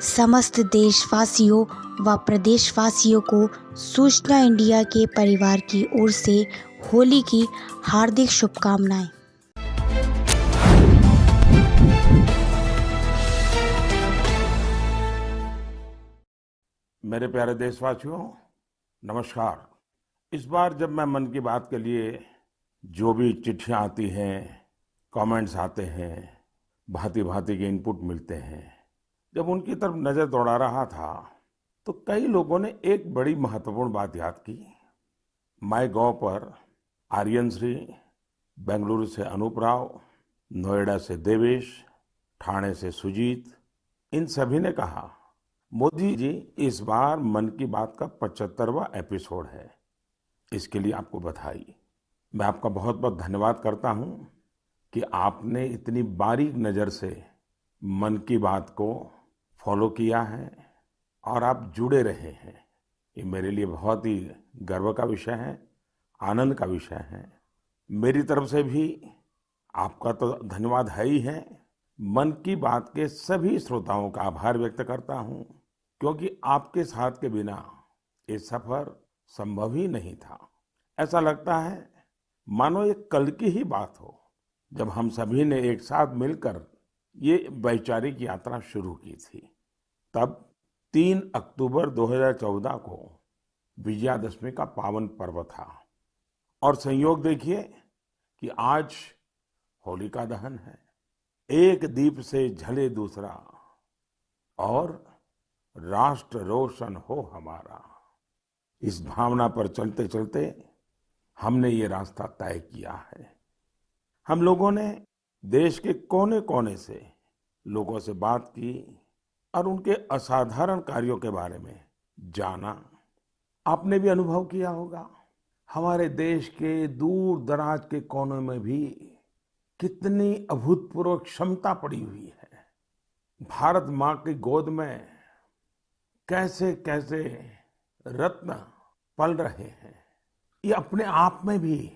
समस्त देशवासियों व प्रदेशवासियों को सूचना इंडिया के परिवार की ओर से होली की हार्दिक शुभकामनाएं। मेरे प्यारे देशवासियों, नमस्कार। इस बार जब मैं मन की बात के लिए जो भी चिट्ठियां आती हैं, कमेंट्स आते हैं, भांति भांति के इनपुट मिलते हैं, जब उनकी तरफ नज़र दौड़ा रहा था तो कई लोगों ने एक बड़ी महत्वपूर्ण बात याद की। माई गॉव पर आर्यन श्री, बेंगलुरु से अनूप राव, नोएडा से देवेश, ठाणे से सुजीत, इन सभी ने कहा, मोदी जी इस बार मन की बात का 75वां एपिसोड है, इसके लिए आपको बधाई। मैं आपका बहुत बहुत धन्यवाद करता हूं कि आपने इतनी बारीक नज़र से मन की बात को फॉलो किया है और आप जुड़े रहे हैं। ये मेरे लिए बहुत ही गर्व का विषय है, आनंद का विषय है। मेरी तरफ से भी आपका तो धन्यवाद है ही है। मन की बात के सभी श्रोताओं का आभार व्यक्त करता हूं, क्योंकि आपके साथ के बिना ये सफर संभव ही नहीं था। ऐसा लगता है मानो ये कल की ही बात हो, जब हम सभी ने एक साथ मिलकर ये वैचारिक यात्रा शुरू की थी। तब 3 अक्टूबर 2014 को विजयादशमी का पावन पर्व था और संयोग देखिए कि आज होलिका दहन है। एक दीप से जले दूसरा और राष्ट्र रोशन हो हमारा। इस भावना पर चलते चलते हमने ये रास्ता तय किया है। हम लोगों ने देश के कोने कोने से लोगों से बात की और उनके असाधारण कार्यों के बारे में जाना। आपने भी अनुभव किया होगा, हमारे देश के दूर दराज के कोनों में भी कितनी अभूतपूर्व क्षमता पड़ी हुई है। भारत माँ की गोद में कैसे कैसे रत्न पल रहे हैं। ये अपने आप में भी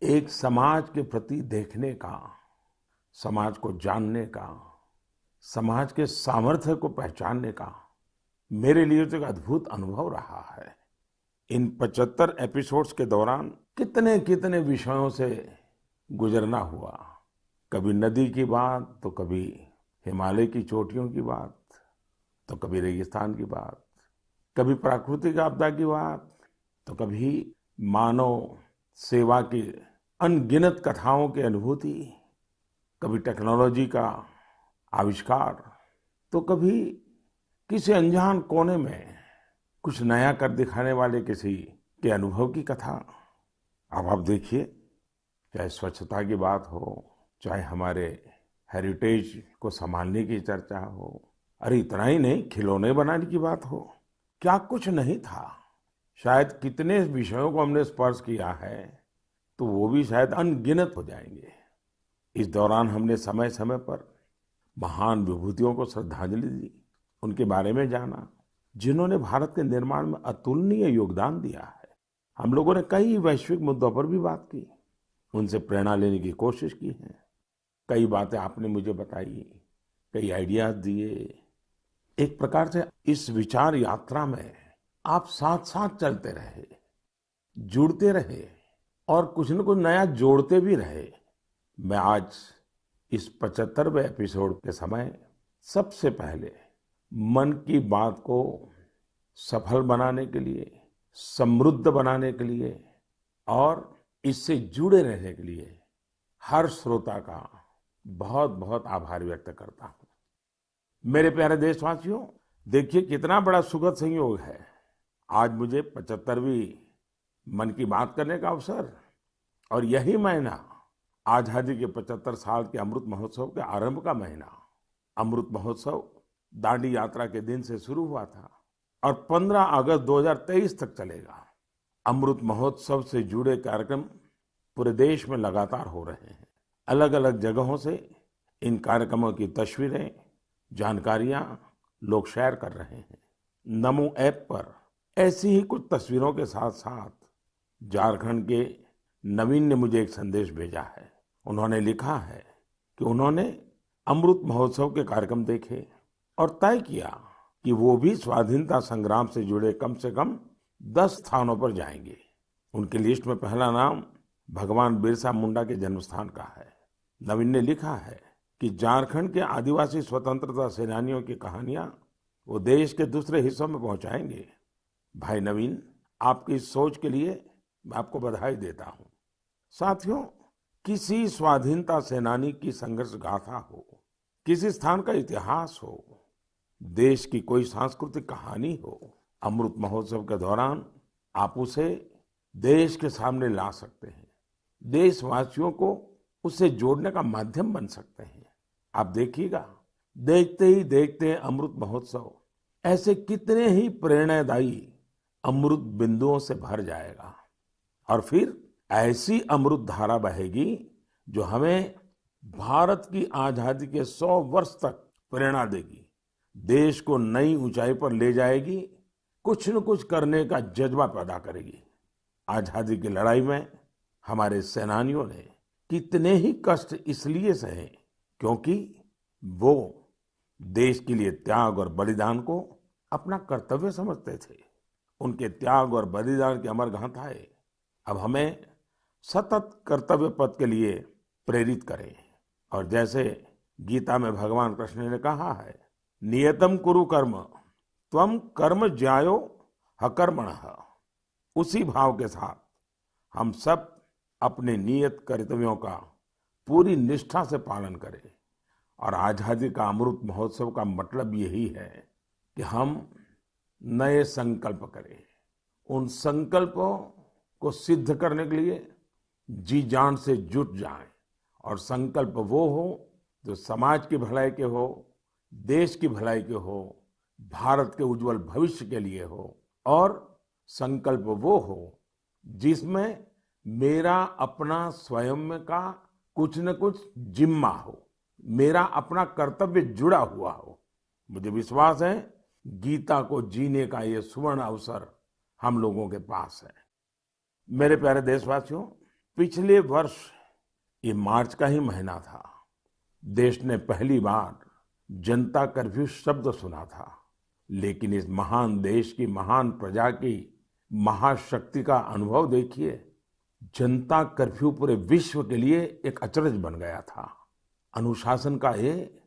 एक समाज के प्रति देखने का, समाज को जानने का, समाज के सामर्थ्य को पहचानने का मेरे लिए तो एक अद्भुत अनुभव रहा है। इन 75 एपिसोड्स के दौरान कितने कितने विषयों से गुजरना हुआ। कभी नदी की बात, तो कभी हिमालय की चोटियों की बात, तो कभी रेगिस्तान की बात, कभी प्राकृतिक आपदा की बात, तो कभी मानव सेवा की अनगिनत कथाओं की अनुभूति, कभी टेक्नोलॉजी का आविष्कार, तो कभी किसी अनजान कोने में कुछ नया कर दिखाने वाले किसी के अनुभव की कथा। अब आप देखिए, चाहे स्वच्छता की बात हो, चाहे हमारे हेरिटेज को संभालने की चर्चा हो, अरे इतना ही नहीं, खिलौने बनाने की बात हो, क्या कुछ नहीं था। शायद कितने विषयों को हमने स्पर्श किया है, तो वो भी शायद अनगिनत हो जाएंगे। इस दौरान हमने समय समय पर महान विभूतियों को श्रद्धांजलि दी, उनके बारे में जाना, जिन्होंने भारत के निर्माण में अतुलनीय योगदान दिया है। हम लोगों ने कई वैश्विक मुद्दों पर भी बात की, उनसे प्रेरणा लेने की कोशिश की है। कई बातें आपने मुझे बताई, कई आइडियाज दिए। एक प्रकार से इस विचार यात्रा में आप साथ साथ चलते रहे, जुड़ते रहे और कुछ न कुछ नया जोड़ते भी रहे। मैं आज इस 75वें एपिसोड के समय सबसे पहले मन की बात को सफल बनाने के लिए, समृद्ध बनाने के लिए और इससे जुड़े रहने के लिए हर श्रोता का बहुत बहुत आभार व्यक्त करता हूँ। मेरे प्यारे देशवासियों, देखिए कितना बड़ा सुखद संयोग है। आज मुझे 75वीं मन की बात करने का अवसर, और यही महीना आजादी के 75 साल के अमृत महोत्सव के आरंभ का महीना। अमृत महोत्सव दांडी यात्रा के दिन से शुरू हुआ था और 15 अगस्त 2023 तक चलेगा। अमृत महोत्सव से जुड़े कार्यक्रम पूरे देश में लगातार हो रहे हैं। अलग अलग जगहों से इन कार्यक्रमों की तस्वीरें, जानकारियां लोग शेयर कर रहे हैं। नमो ऐप पर ऐसी ही कुछ तस्वीरों के साथ साथ झारखंड के नवीन ने मुझे एक संदेश भेजा है। उन्होंने लिखा है कि उन्होंने अमृत महोत्सव के कार्यक्रम देखे और तय किया कि वो भी स्वाधीनता संग्राम से जुड़े कम से कम 10 स्थानों पर जाएंगे। उनकी लिस्ट में पहला नाम भगवान बिरसा मुंडा के जन्म स्थान का है। नवीन ने लिखा है कि झारखंड के आदिवासी स्वतंत्रता सेनानियों की कहानियां वो देश के दूसरे हिस्सों में पहुंचाएंगे। भाई नवीन, आपकी इस सोच के लिए मैं आपको बधाई देता हूं। साथियों, किसी स्वाधीनता सेनानी की संघर्ष गाथा हो, किसी स्थान का इतिहास हो, देश की कोई सांस्कृतिक कहानी हो, अमृत महोत्सव के दौरान आप उसे देश के सामने ला सकते हैं। देशवासियों को उससे जोड़ने का माध्यम बन सकते हैं। आप देखिएगा, देखते ही देखते अमृत महोत्सव ऐसे कितने ही प्रेरणादायी अमृत बिंदुओं से भर जाएगा और फिर ऐसी अमृत धारा बहेगी जो हमें भारत की आजादी के 100 वर्ष तक प्रेरणा देगी, देश को नई ऊंचाई पर ले जाएगी, कुछ न कुछ करने का जज्बा पैदा करेगी। आजादी की लड़ाई में हमारे सेनानियों ने कितने ही कष्ट इसलिए सहे क्योंकि वो देश के लिए त्याग और बलिदान को अपना कर्तव्य समझते थे। उनके त्याग और बलिदान की अमर गाथाएं अब हमें सतत कर्तव्य पथ के लिए प्रेरित करें। और जैसे गीता में भगवान कृष्ण ने कहा है, नियतम कुरु कर्म त्वम कर्म ज्यायो हकर्मणः, उसी भाव के साथ हम सब अपने नियत कर्तव्यों का पूरी निष्ठा से पालन करें। और आजादी का अमृत महोत्सव का मतलब यही है कि हम नए संकल्प करें, उन संकल्पों को सिद्ध करने के लिए जी जान से जुट जाएं। और संकल्प वो हो जो समाज की भलाई के हो, देश की भलाई के हो, भारत के उज्जवल भविष्य के लिए हो। और संकल्प वो हो जिसमें मेरा अपना स्वयं का कुछ न कुछ जिम्मा हो, मेरा अपना कर्तव्य जुड़ा हुआ हो। मुझे विश्वास है गीता को जीने का ये सुवर्ण अवसर हम लोगों के पास है। मेरे प्यारे देशवासियों, पिछले वर्ष ये मार्च का ही महीना था। देश ने पहली बार जनता कर्फ्यू शब्द सुना था। लेकिन इस महान देश की महान प्रजा की महाशक्ति का अनुभव देखिए। जनता कर्फ्यू पूरे विश्व के लिए एक अचरज बन गया था। अनुशासन का ये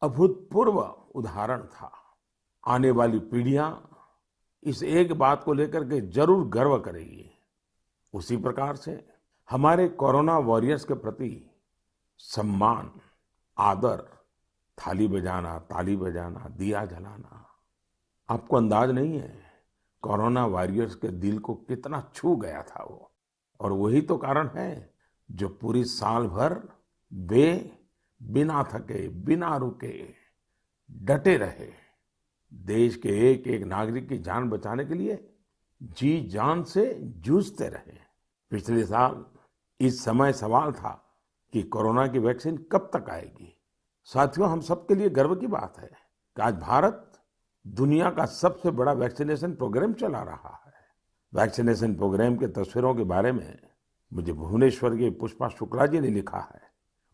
अभूतपूर्व उदाहरण था। आने वाली पीढ़ियां इस एक बात को लेकर के जरूर गर्व करेगी। उसी प्रकार से हमारे कोरोना वॉरियर्स के प्रति सम्मान, आदर, थाली बजाना, ताली बजाना, दिया जलाना, आपको अंदाज नहीं है कोरोना वॉरियर्स के दिल को कितना छू गया था वो। और वही तो कारण है जो पूरी साल भर वे बिना थके, बिना रुके डटे रहे, देश के एक एक नागरिक की जान बचाने के लिए जी जान से जूझते रहे। पिछले साल इस समय सवाल था कि कोरोना की वैक्सीन कब तक आएगी। साथियों, हम सबके लिए गर्व की बात है कि आज भारत दुनिया का सबसे बड़ा वैक्सीनेशन प्रोग्राम चला रहा है। वैक्सीनेशन प्रोग्राम के तस्वीरों के बारे में मुझे भुवनेश्वर के पुष्पा शुक्ला जी ने लिखा है।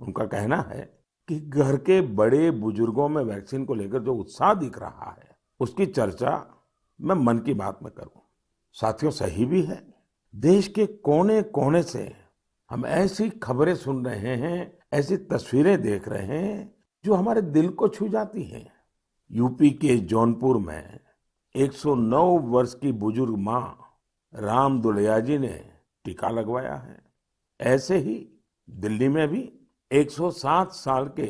उनका कहना है कि घर के बड़े बुजुर्गों में वैक्सीन को लेकर जो उत्साह दिख रहा है उसकी चर्चा मैं मन की बात में करूं। साथियों, सही भी है। देश के कोने कोने से हम ऐसी खबरें सुन रहे हैं, ऐसी तस्वीरें देख रहे हैं जो हमारे दिल को छू जाती हैं। यूपी के जौनपुर में 109 वर्ष की बुजुर्ग मां राम दुलैया जी ने टीका लगवाया है। ऐसे ही दिल्ली में भी 107 साल के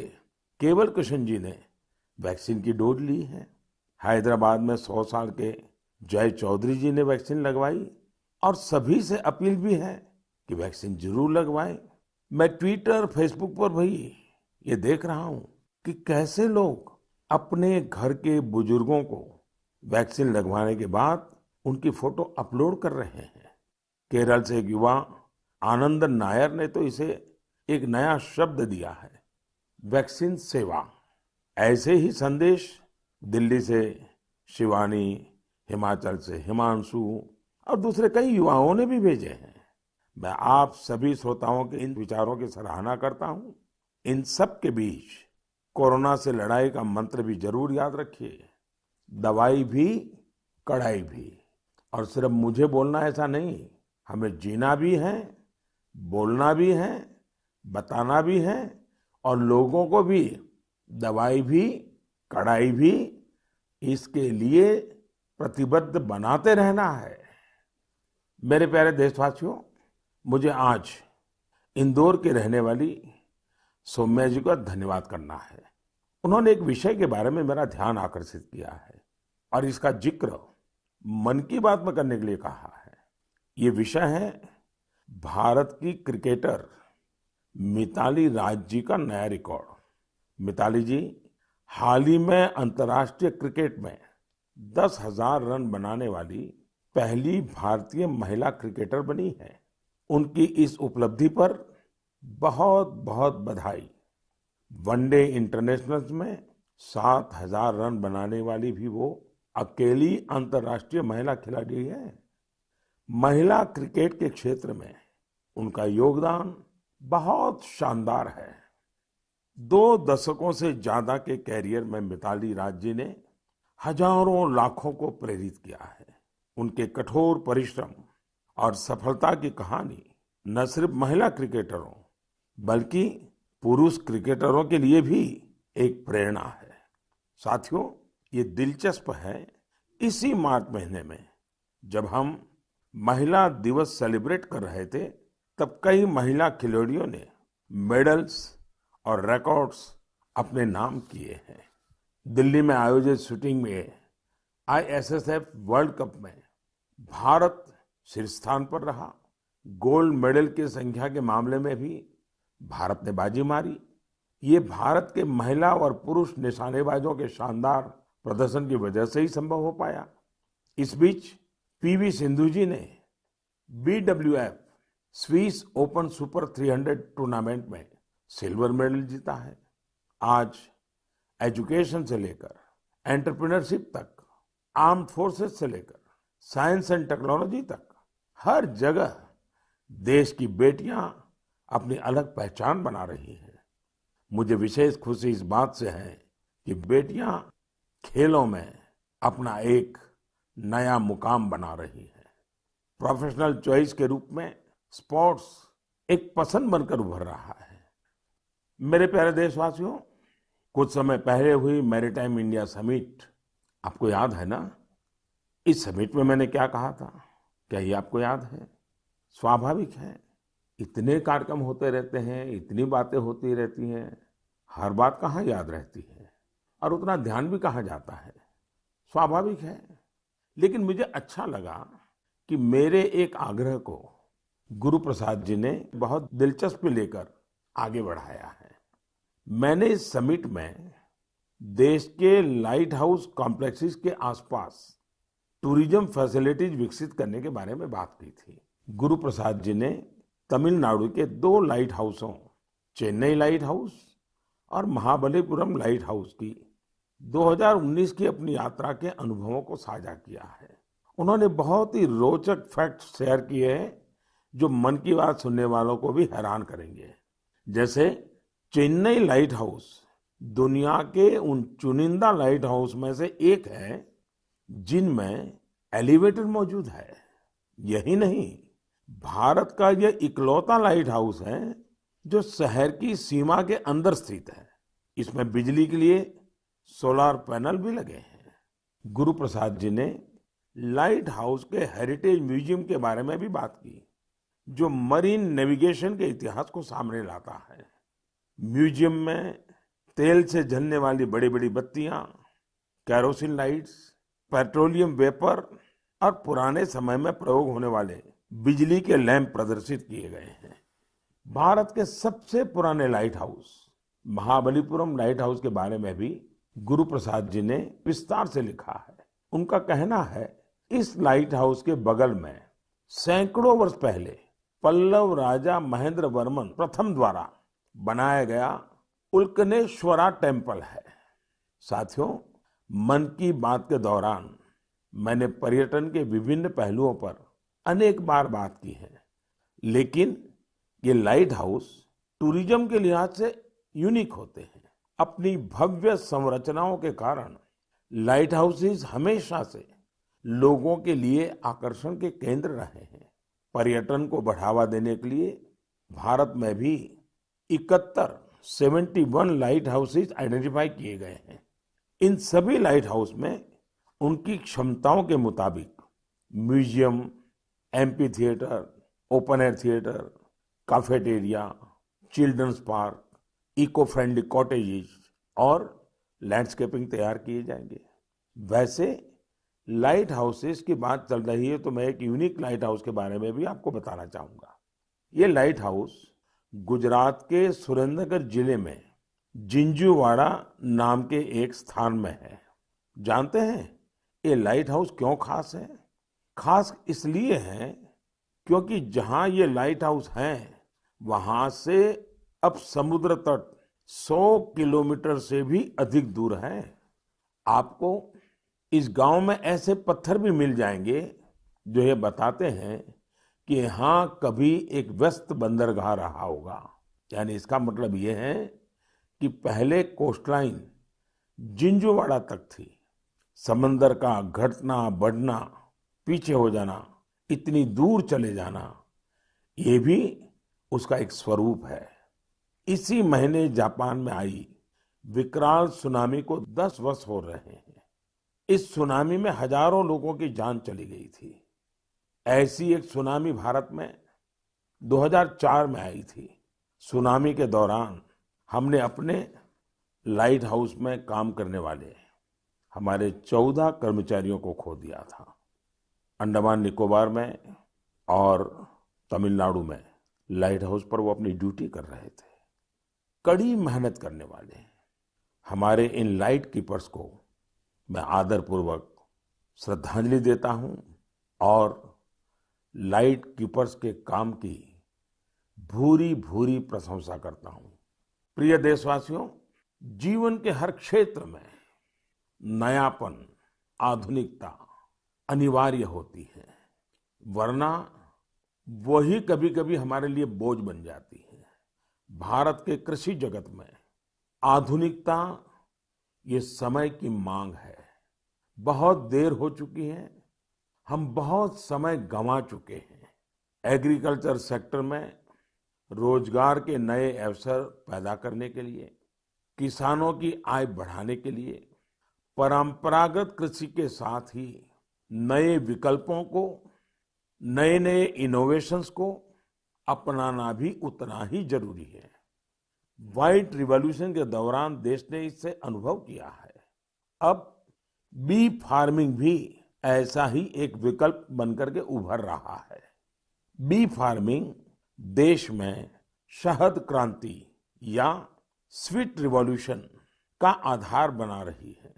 केवल कृष्ण जी ने वैक्सीन की डोज ली है। हैदराबाद में 100 साल के जय चौधरी जी ने वैक्सीन लगवाई। और सभी से अपील भी है कि वैक्सीन जरूर लगवाएं। मैं ट्विटर, फेसबुक पर भी ये देख रहा हूं कि कैसे लोग अपने घर के बुजुर्गों को वैक्सीन लगवाने के बाद उनकी फोटो अपलोड कर रहे हैं। केरल से एक युवा आनंद नायर ने तो इसे एक नया शब्द दिया है, वैक्सीन सेवा। ऐसे ही संदेश दिल्ली से शिवानी, हिमाचल से हिमांशु और दूसरे कई युवाओं ने भी भेजे हैं। मैं आप सभी श्रोताओं के इन विचारों की सराहना करता हूं। इन सब के बीच कोरोना से लड़ाई का मंत्र भी जरूर याद रखिए, दवाई भी कड़ाई भी। और सिर्फ मुझे बोलना ऐसा नहीं, हमें जीना भी है, बोलना भी है, बताना भी है और लोगों को भी दवाई भी कड़ाई भी इसके लिए प्रतिबद्ध बनाते रहना है। मेरे प्यारे देशवासियों, मुझे आज इंदौर के रहने वाली सौम्या जी का धन्यवाद करना है। उन्होंने एक विषय के बारे में मेरा ध्यान आकर्षित किया है और इसका जिक्र मन की बात में करने के लिए कहा है। ये विषय है भारत की क्रिकेटर मिताली राज जी का नया रिकॉर्ड। मिताली जी हाल ही में अंतर्राष्ट्रीय क्रिकेट में 10,000 रन बनाने वाली पहली भारतीय महिला क्रिकेटर बनी है। उनकी इस उपलब्धि पर बहुत बहुत बधाई। वनडे इंटरनेशनल्स में 7,000 रन बनाने वाली भी वो अकेली अंतर्राष्ट्रीय महिला खिलाड़ी है। महिला क्रिकेट के क्षेत्र में उनका योगदान बहुत शानदार है। 2 दशकों से ज्यादा के कैरियर में मिताली राज जी ने हजारों लाखों को प्रेरित किया है। उनके कठोर परिश्रम और सफलता की कहानी न सिर्फ महिला क्रिकेटरों बल्कि पुरुष क्रिकेटरों के लिए भी एक प्रेरणा है। साथियों, ये दिलचस्प है, इसी मार्च महीने में जब हम महिला दिवस सेलिब्रेट कर रहे थे, तब कई महिला खिलाड़ियों ने मेडल्स और रिकॉर्ड्स अपने नाम किए हैं। दिल्ली में आयोजित शूटिंग में आईएसएसएफ वर्ल्ड कप में भारत शीर्ष स्थान पर रहा। गोल्ड मेडल की संख्या के मामले में भी भारत ने बाजी मारी। ये भारत के महिला और पुरुष निशानेबाजों के शानदार प्रदर्शन की वजह से ही संभव हो पाया। इस बीच पीवी सिंधु जी ने BWF Swiss open super 300 tournament में सिल्वर मेडल जीता है। आज एजुकेशन से लेकर एंटरप्रेन्योरशिप तक, आर्म्ड फोर्सेस से लेकर साइंस एंड टेक्नोलॉजी तक, हर जगह देश की बेटियां अपनी अलग पहचान बना रही हैं। मुझे विशेष खुशी इस बात से है कि बेटियां खेलों में अपना एक नया मुकाम बना रही हैं। प्रोफेशनल चॉइस के रूप में स्पोर्ट्स एक पसंद बनकर उभर रहा है। मेरे प्यारे देशवासियों, कुछ समय पहले हुई मैरीटाइम इंडिया समिट आपको याद है ना? इस समिट में मैंने क्या कहा था, क्या ये आपको याद है? स्वाभाविक है, इतने कार्यक्रम होते रहते हैं, इतनी बातें होती रहती हैं, हर बात कहाँ याद रहती है और उतना ध्यान भी कहाँ जाता है। स्वाभाविक है, लेकिन मुझे अच्छा लगा कि मेरे एक आग्रह को गुरु प्रसाद जी ने बहुत दिलचस्पी लेकर आगे बढ़ाया है। मैंने इस समिट में देश के लाइट हाउस कॉम्प्लेक्सेस के आसपास टूरिज्म फैसिलिटीज विकसित करने के बारे में बात की थी। गुरु प्रसाद जी ने तमिलनाडु के 2 लाइट हाउसों, चेन्नई लाइट हाउस और महाबलीपुरम लाइट हाउस की 2019 की अपनी यात्रा के अनुभवों को साझा किया है। उन्होंने बहुत ही रोचक फैक्ट्स शेयर किए हैं जो मन की बात सुनने वालों को भी हैरान करेंगे। जैसे चेन्नई लाइट हाउस दुनिया के उन चुनिंदा लाइट हाउस में से एक है जिनमें एलिवेटर मौजूद है। यही नहीं, भारत का यह इकलौता लाइट हाउस है जो शहर की सीमा के अंदर स्थित है। इसमें बिजली के लिए सोलर पैनल भी लगे हैं। गुरु प्रसाद जी ने लाइट हाउस के हेरिटेज म्यूजियम के बारे में भी बात की, जो मरीन नेविगेशन के इतिहास को सामने लाता है। म्यूजियम में तेल से जलने वाली बड़ी बड़ी बत्तियां, कैरोसिन लाइट्स, पेट्रोलियम वेपर और पुराने समय में प्रयोग होने वाले बिजली के लैंप प्रदर्शित किए गए हैं। भारत के सबसे पुराने light house Mahabalipuram light house के बारे में भी गुरु प्रसाद जी ने विस्तार से लिखा है। उनका कहना है, इस लाइट हाउस के बगल में सैकड़ों वर्ष पहले पल्लव राजा महेंद्र वर्मन प्रथम द्वारा बनाया गया उल्कनेश्वरा टेम्पल है। साथियों, मन की बात के दौरान मैंने पर्यटन के विभिन्न पहलुओं पर अनेक बार बात की है, लेकिन ये लाइट हाउस टूरिज्म के लिहाज से यूनिक होते हैं। अपनी भव्य संरचनाओं के कारण लाइट हाउसेस हमेशा से लोगों के लिए आकर्षण के केंद्र रहे हैं। पर्यटन को बढ़ावा देने के लिए भारत में भी 71 लाइट हाउसेस आइडेंटिफाई किए गए हैं। इन सभी लाइट हाउस में उनकी क्षमताओं के मुताबिक museum, amphitheatre, open air theatre, cafeteria, children's park, eco friendly cottages और लैंडस्केपिंग तैयार किए जाएंगे। वैसे लाइट हाउसेस की बात चल रही है तो मैं एक यूनिक लाइट हाउस के बारे में भी आपको बताना चाहूंगा। ये लाइट हाउस गुजरात के सुरेंद्रनगर जिले में जिंजूवाड़ा नाम के एक स्थान में है। जानते हैं ये लाइट हाउस क्यों खास है? खास इसलिए है क्योंकि जहां ये लाइट हाउस है वहां से अब समुद्र तट 100 किलोमीटर से भी अधिक दूर है। आपको इस गांव में ऐसे पत्थर भी मिल जाएंगे जो ये बताते हैं कि यहाँ कभी एक व्यस्त बंदरगाह रहा होगा। यानी इसका मतलब ये है कि पहले कोस्टलाइन जिंजूवाड़ा तक थी। समंदर का घटना बढ़ना, पीछे हो जाना, इतनी दूर चले जाना, ये भी उसका एक स्वरूप है। इसी महीने जापान में आई विकराल सुनामी को 10 वर्ष हो रहे हैं। इस सुनामी में हजारों लोगों की जान चली गई थी। ऐसी एक सुनामी भारत में 2004 में आई थी। सुनामी के दौरान हमने अपने लाइट हाउस में काम करने वाले हमारे 14 कर्मचारियों को खो दिया था। अंडमान निकोबार में और तमिलनाडु में लाइट हाउस पर वो अपनी ड्यूटी कर रहे थे। कड़ी मेहनत करने वाले हमारे इन लाइट कीपर्स को मैं आदरपूर्वक श्रद्धांजलि देता हूं और लाइट कीपर्स के काम की भूरी भूरी प्रशंसा करता हूं। प्रिय देशवासियों, जीवन के हर क्षेत्र में नयापन, आधुनिकता अनिवार्य होती है, वरना वही कभी कभी हमारे लिए बोझ बन जाती है। भारत के कृषि जगत में आधुनिकता ये समय की मांग है। बहुत देर हो चुकी है, हम बहुत समय गंवा चुके हैं। एग्रीकल्चर सेक्टर में रोजगार के नए अवसर पैदा करने के लिए, किसानों की आय बढ़ाने के लिए परंपरागत कृषि के साथ ही नए विकल्पों को, नए नए इनोवेशंस को अपनाना भी उतना ही जरूरी है। व्हाइट रिवॉल्यूशन के दौरान देश ने इससे अनुभव किया है। अब बी फार्मिंग भी ऐसा ही एक विकल्प बनकर के उभर रहा है। बी फार्मिंग देश में शहद क्रांति या स्वीट रिवॉल्यूशन का आधार बना रही है।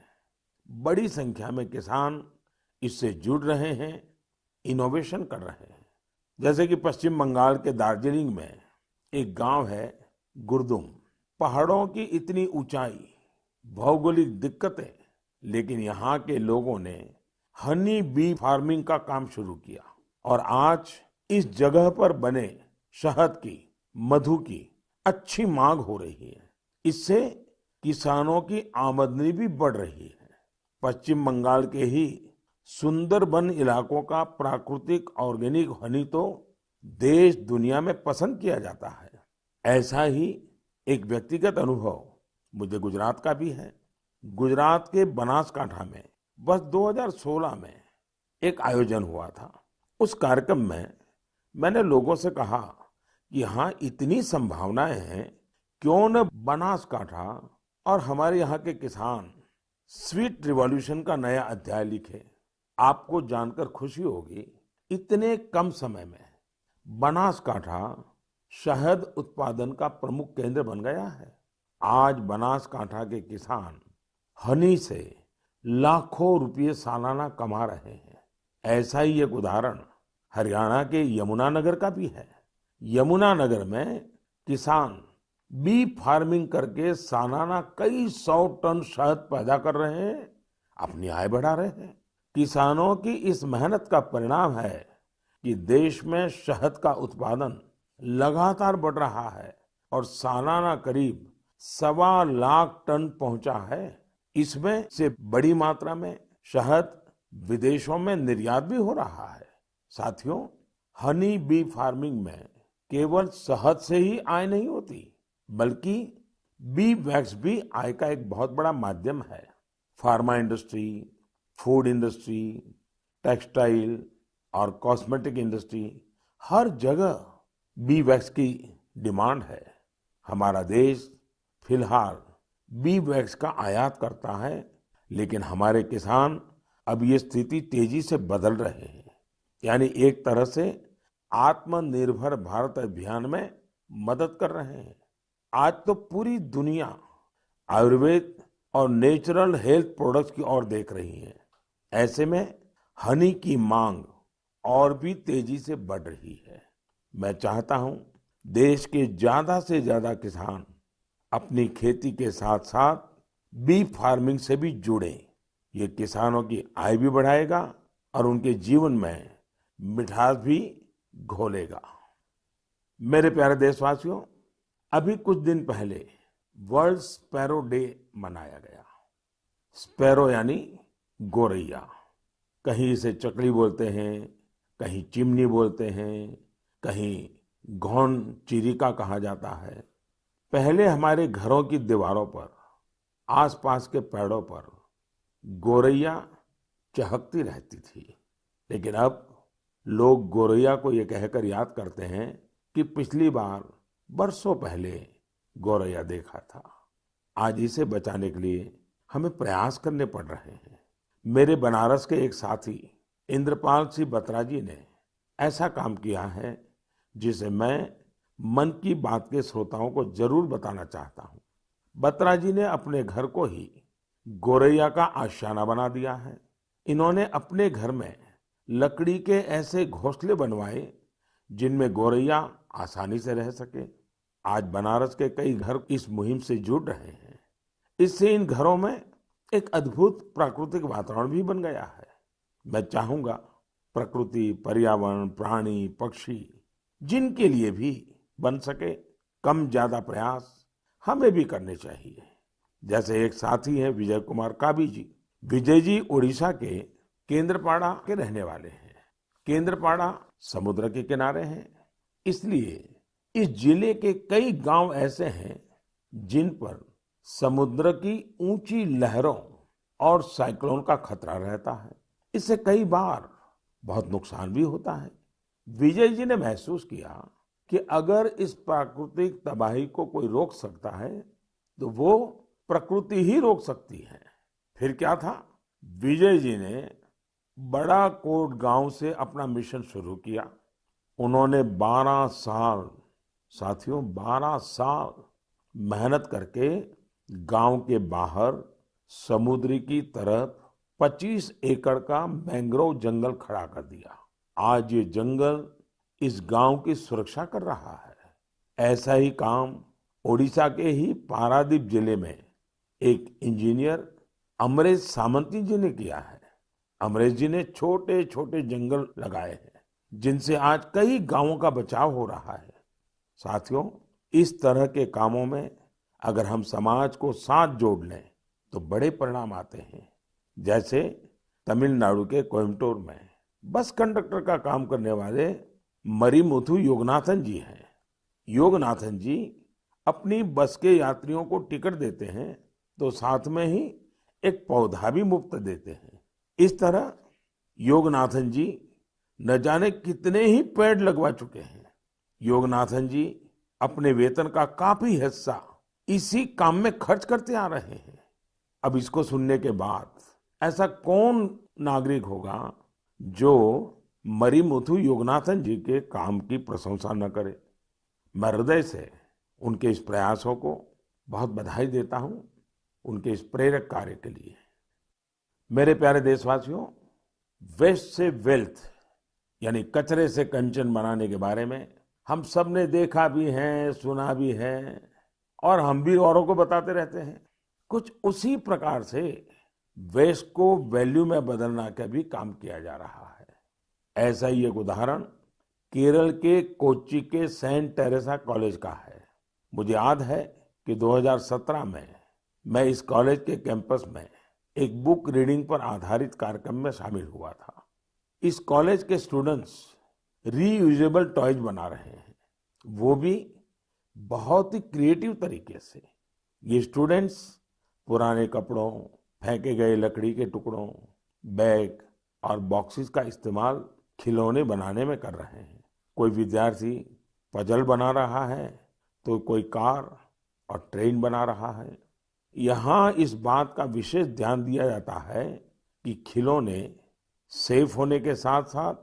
बड़ी संख्या में किसान इससे जुड़ रहे हैं, इनोवेशन कर रहे हैं। जैसे कि पश्चिम बंगाल के दार्जिलिंग में एक गांव है गुरदुम। पहाड़ों की इतनी ऊंचाई, भौगोलिक दिक्कतें, लेकिन यहाँ के लोगों ने हनी बी फार्मिंग का काम शुरू किया और आज इस जगह पर बने शहद की, मधु की अच्छी मांग हो रही है। इससे किसानों की आमदनी भी बढ़ रही है। पश्चिम बंगाल के ही सुंदरबन इलाकों का प्राकृतिक ऑर्गेनिक हनी तो देश दुनिया में पसंद किया जाता है। ऐसा ही एक व्यक्तिगत अनुभव मुझे गुजरात का भी है। गुजरात के बनासकांठा में बस 2016 में एक आयोजन हुआ था। उस कार्यक्रम में मैंने लोगों से कहा कि यहाँ इतनी संभावनाएं हैं, क्यों न बनासकांठा और हमारे यहाँ के किसान स्वीट रिवॉल्यूशन का नया अध्याय लिखे। आपको जानकर खुशी होगी, इतने कम समय में बनासकांठा शहद उत्पादन का प्रमुख केंद्र बन गया है। आज बनासकांठा के किसान हनी से लाखों रुपये सालाना कमा रहे हैं। ऐसा ही एक उदाहरण हरियाणा के यमुनानगर का भी है। यमुनानगर में किसान बी फार्मिंग करके सालाना कई 100 टन शहद पैदा कर रहे हैं, अपनी आय बढ़ा रहे हैं। किसानों की इस मेहनत का परिणाम है कि देश में शहद का उत्पादन लगातार बढ़ रहा है और सालाना करीब 1.25 लाख टन पहुंचा है। इसमें से बड़ी मात्रा में शहद विदेशों में निर्यात भी हो रहा है। साथियों, हनी बी फार्मिंग में केवल शहद से ही आय नहीं होती, बल्कि बी वैक्स भी आय का एक बहुत बड़ा माध्यम है। Pharma industry, food industry, textile और कॉस्मेटिक इंडस्ट्री, हर जगह बी वैक्स की डिमांड है। हमारा देश फिलहाल बी वैक्स का आयात करता है, लेकिन हमारे किसान अब ये स्थिति तेजी से बदल रहे हैं। यानी एक तरह से आत्मनिर्भर भारत अभियान में मदद कर रहे हैं। आज तो पूरी दुनिया आयुर्वेद और नेचुरल हेल्थ प्रोडक्ट्स की ओर देख रही है। ऐसे में हनी की मांग और भी तेजी से बढ़ रही है। मैं चाहता हूं देश के ज्यादा से ज्यादा किसान अपनी खेती के साथ साथ बी फार्मिंग से भी जुड़ें। ये किसानों की आय भी बढ़ाएगा और उनके जीवन में मिठास भी घोलेगा। मेरे प्यारे देशवासियों, अभी कुछ दिन पहले वर्ल्ड स्पैरो डे मनाया गया। स्पैरो यानी गोरैया। कहीं इसे चकली बोलते हैं, कहीं चिमनी बोलते हैं, कहीं घौन चिरिका कहा जाता है। पहले हमारे घरों की दीवारों पर, आसपास के पेड़ों पर गोरैया चहकती रहती थी, लेकिन अब लोग गोरैया को ये कहकर याद करते हैं कि पिछली बार बरसों पहले गोरैया देखा था। आज इसे बचाने के लिए हमें प्रयास करने पड़ रहे हैं। मेरे बनारस के एक साथी इंद्रपाल सिंह बत्रा जी ने ऐसा काम किया है जिसे मैं मन की बात के श्रोताओं को जरूर बताना चाहता हूँ। बत्रा जी ने अपने घर को ही गोरैया का आशियाना बना दिया है। इन्होंने अपने घर में लकड़ी के ऐसे घोंसले बनवाए जिनमें गोरैया आसानी से रह सके। आज बनारस के कई घर इस मुहिम से जुड़ रहे हैं। इससे इन घरों में एक अद्भुत प्राकृतिक वातावरण भी बन गया है। मैं चाहूंगा प्रकृति, पर्यावरण, प्राणी, पक्षी जिनके लिए भी बन सके, कम ज्यादा प्रयास हमें भी करने चाहिए। जैसे एक साथी है विजय कुमार काबी जी। विजय जी उड़ीसा के केंद्रपाड़ा के रहने वाले हैं। केंद्रपाड़ा समुद्र के किनारे है, इसलिए इस जिले के कई गांव ऐसे हैं जिन पर समुद्र की ऊंची लहरों और साइक्लोन का खतरा रहता है। इससे कई बार बहुत नुकसान भी होता है। विजय जी ने महसूस किया कि अगर इस प्राकृतिक तबाही को कोई रोक सकता है तो वो प्रकृति ही रोक सकती है। फिर क्या था, विजय जी ने बड़ा कोट गांव से अपना मिशन शुरू किया। उन्होंने 12 साल, साथियों 12 साल मेहनत करके गांव के बाहर समुद्र की तरफ 25 एकड़ का मैंग्रोव जंगल खड़ा कर दिया। आज ये जंगल इस गांव की सुरक्षा कर रहा है। ऐसा ही काम ओडिशा के ही पारादीप जिले में एक इंजीनियर अमरेश सामंती जी ने किया है। अमरेश जी ने छोटे छोटे जंगल लगाए हैं जिनसे आज कई गांवों का बचाव हो रहा है। साथियों, इस तरह के कामों में अगर हम समाज को साथ जोड़ लें तो बड़े परिणाम आते हैं। जैसे तमिलनाडु के कोयम्बटूर में बस कंडक्टर का काम करने वाले मरिमुथु योगनाथन जी हैं। योगनाथन जी अपनी बस के यात्रियों को टिकट देते हैं तो साथ में ही एक पौधा भी मुफ्त देते हैं। इस तरह योगनाथन जी न जाने कितने ही पेड़ लगवा चुके हैं। योगनाथन जी अपने वेतन का काफी हिस्सा इसी काम में खर्च करते आ रहे हैं। अब इसको सुनने के बाद ऐसा कौन नागरिक होगा जो मरिमुथु योगनाथन जी के काम की प्रशंसा न करे। मैं हृदय से उनके इस प्रयासों को बहुत बधाई देता हूं, उनके इस प्रेरक कार्य के लिए। मेरे प्यारे देशवासियों, वेस्ट से वेल्थ यानी कचरे से कंचन बनाने के बारे में हम सब ने देखा भी है, सुना भी है और हम भी औरों को बताते रहते हैं। कुछ उसी प्रकार से वेस्ट को वैल्यू में बदलना का भी काम किया जा रहा है। ऐसा ही एक उदाहरण केरल के कोच्चि के सेंट टेरेसा कॉलेज का है। मुझे याद है कि 2017 में मैं इस कॉलेज के कैंपस में एक बुक रीडिंग पर आधारित कार्यक्रम में शामिल हुआ था। इस कॉलेज के स्टूडेंट्स रीयूजेबल टॉयज बना रहे हैं, वो भी बहुत ही क्रिएटिव तरीके से। ये स्टूडेंट्स पुराने कपड़ों, फेंके गए लकड़ी के टुकड़ों, बैग और बॉक्सेस का इस्तेमाल खिलौने बनाने में कर रहे हैं। कोई विद्यार्थी पजल बना रहा है, तो कोई कार और ट्रेन बना रहा है। यहाँ इस बात का विशेष ध्यान दिया जाता है कि खिलौने सेफ होने के साथ साथ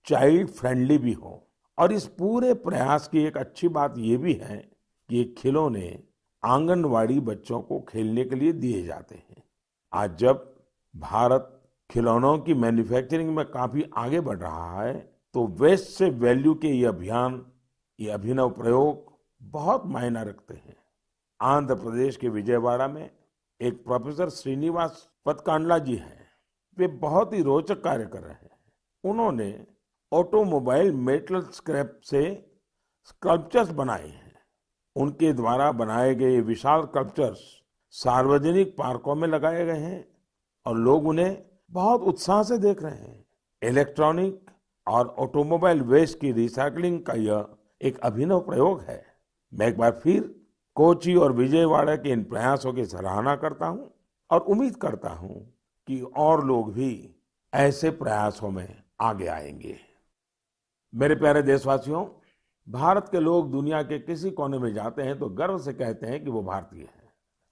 चाइल्ड फ्रेंडली भी हो। और इस पूरे प्रयास की एक अच्छी बात ये भी है कि ये खिलौने आंगनवाड़ी बच्चों को खेलने के लिए दिए जाते हैं। आज जब भारत खिलौनों की मैन्युफैक्चरिंग में काफी आगे बढ़ रहा है, तो वेस्ट से वैल्यू के ये अभियान, ये अभिनव प्रयोग बहुत मायना रखते हैं। आंध्र प्रदेश के विजयवाड़ा में एक प्रोफेसर श्रीनिवास पदकांडला जी हैं। वे बहुत ही रोचक कार्य कर रहे हैं। उन्होंने ऑटोमोबाइल मेटल स्क्रैप से स्कल्पचर्स बनाए हैं। उनके द्वारा बनाए गए विशाल स्कल्पचर्स सार्वजनिक पार्कों में लगाए गए हैं और लोग उन्हें बहुत उत्साह से देख रहे हैं। इलेक्ट्रॉनिक और ऑटोमोबाइल वेस्ट की रिसाइकलिंग का यह एक अभिनव प्रयोग है। मैं एक बार फिर कोच्चि और विजयवाड़ा के इन प्रयासों की सराहना करता हूं और उम्मीद करता हूं कि और लोग भी ऐसे प्रयासों में आगे आएंगे। मेरे प्यारे देशवासियों, भारत के लोग दुनिया के किसी कोने में जाते हैं तो गर्व से कहते हैं कि वो भारतीय हैं।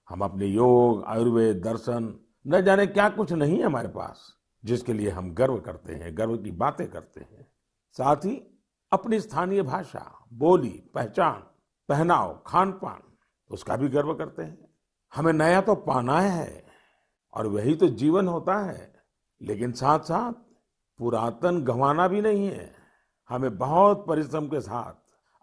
हम अपने योग, आयुर्वेद, दर्शन, न जाने क्या कुछ नहीं है हमारे पास, जिसके लिए हम गर्व करते हैं, गर्व की बातें करते हैं। साथ ही अपनी स्थानीय भाषा, बोली, पहचान, पहनाव, खान पान, उसका भी गर्व करते हैं। हमें नया तो पाना है और वही तो जीवन होता है, लेकिन साथ साथ पुरातन गंवाना भी नहीं है। हमें बहुत परिश्रम के साथ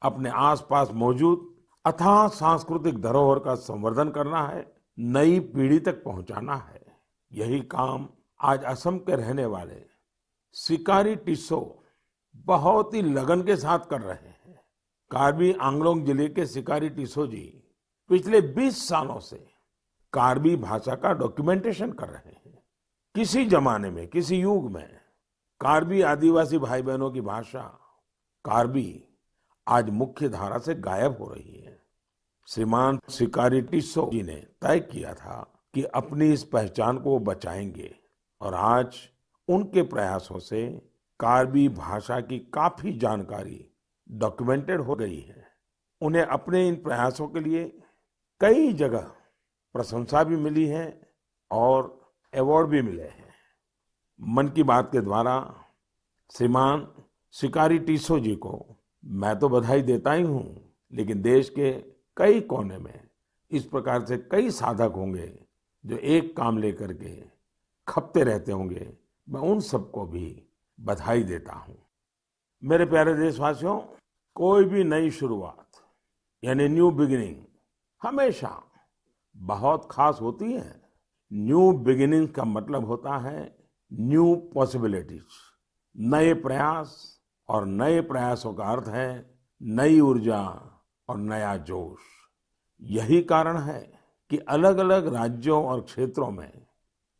अपने आसपास मौजूद अथाह सांस्कृतिक धरोहर का संवर्धन करना है, नई पीढ़ी तक पहुंचाना है। यही काम आज असम के रहने वाले सिकारी टिस्सौ बहुत ही लगन के साथ कर रहे हैं। कार्बी आंगलोंग जिले के सिकारी टिस्सौ जी पिछले 20 सालों से कार्बी भाषा का डॉक्यूमेंटेशन कर रहे हैं। किसी जमाने में, किसी युग में कार्बी आदिवासी भाई बहनों की भाषा कार्बी आज मुख्य धारा से गायब हो रही है। श्रीमान सिकारी टिस्सौ जी ने तय किया था कि अपनी इस पहचान को बचाएंगे और आज उनके प्रयासों से कार्बी भाषा की काफी जानकारी डॉक्यूमेंटेड हो गई है। उन्हें अपने इन प्रयासों के लिए कई जगह प्रशंसा भी मिली है और अवार्ड भी मिले हैं। मन की बात के द्वारा श्रीमान सिकारी टिस्सौ जी को मैं तो बधाई देता ही हूँ, लेकिन देश के कई कोने में इस प्रकार से कई साधक होंगे जो एक काम लेकर के खपते रहते होंगे। मैं उन सबको भी बधाई देता हूँ। मेरे प्यारे देशवासियों, कोई भी नई शुरुआत यानी न्यू बिगिनिंग हमेशा बहुत खास होती है। न्यू बिगिनिंग का मतलब होता है न्यू पॉसिबिलिटीज, नए प्रयास, और नए प्रयासों का अर्थ है नई ऊर्जा और नया जोश। यही कारण है कि अलग अलग राज्यों और क्षेत्रों में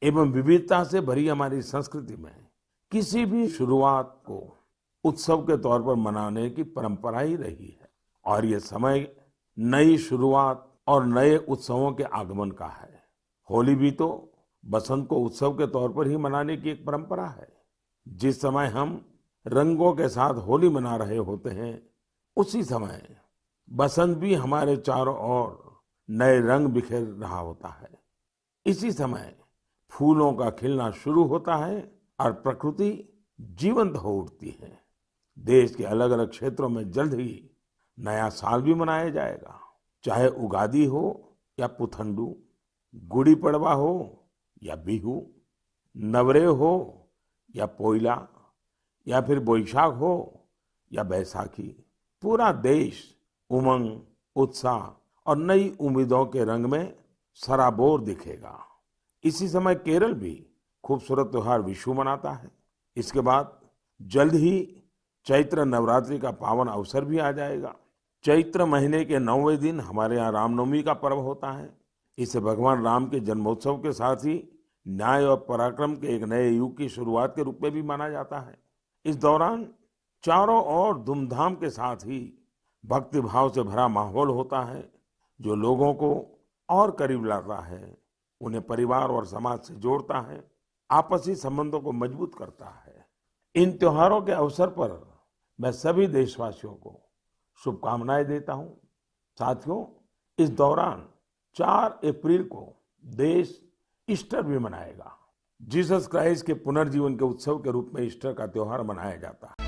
एवं विविधता से भरी हमारी संस्कृति में किसी भी शुरुआत को उत्सव के तौर पर मनाने की परंपरा ही रही है। और ये समय नई शुरुआत और नए उत्सवों के आगमन का है। होली भी तो बसंत को उत्सव के तौर पर ही मनाने की एक परंपरा है। जिस समय हम रंगों के साथ होली मना रहे होते हैं, उसी समय बसंत भी हमारे चारों ओर नए रंग बिखेर रहा होता है। इसी समय फूलों का खिलना शुरू होता है और प्रकृति जीवंत हो उठती है। देश के अलग अलग क्षेत्रों में जल्द ही नया साल भी मनाया जाएगा, चाहे उगादी हो या पुथंडू, गुड़ी पड़वा हो या बिहू, नवरेह हो या पोइला, या फिर बोईशाख हो या बैसाखी। पूरा देश उमंग, उत्साह और नई उम्मीदों के रंग में सराबोर दिखेगा। इसी समय केरल भी खूबसूरत त्योहार विशु मनाता है। इसके बाद जल्द ही चैत्र नवरात्रि का पावन अवसर भी आ जाएगा। चैत्र महीने के 9वें दिन हमारे यहाँ रामनवमी का पर्व होता है। इसे भगवान राम के जन्मोत्सव के साथ ही न्याय और पराक्रम के एक नए युग की शुरुआत के रूप में भी माना जाता है। इस दौरान चारों ओर धूमधाम के साथ ही भक्ति भाव से भरा माहौल होता है, जो लोगों को और करीब लाता है, उन्हें परिवार और समाज से जोड़ता है, आपसी संबंधों को मजबूत करता है। इन त्योहारों के अवसर पर मैं सभी देशवासियों को शुभकामनाएं देता हूं। साथियों, इस दौरान 4 अप्रैल को देश ईस्टर भी मनाएगा। जीसस क्राइस्ट के पुनर्जीवन के उत्सव के रूप में ईस्टर का त्योहार मनाया जाता है।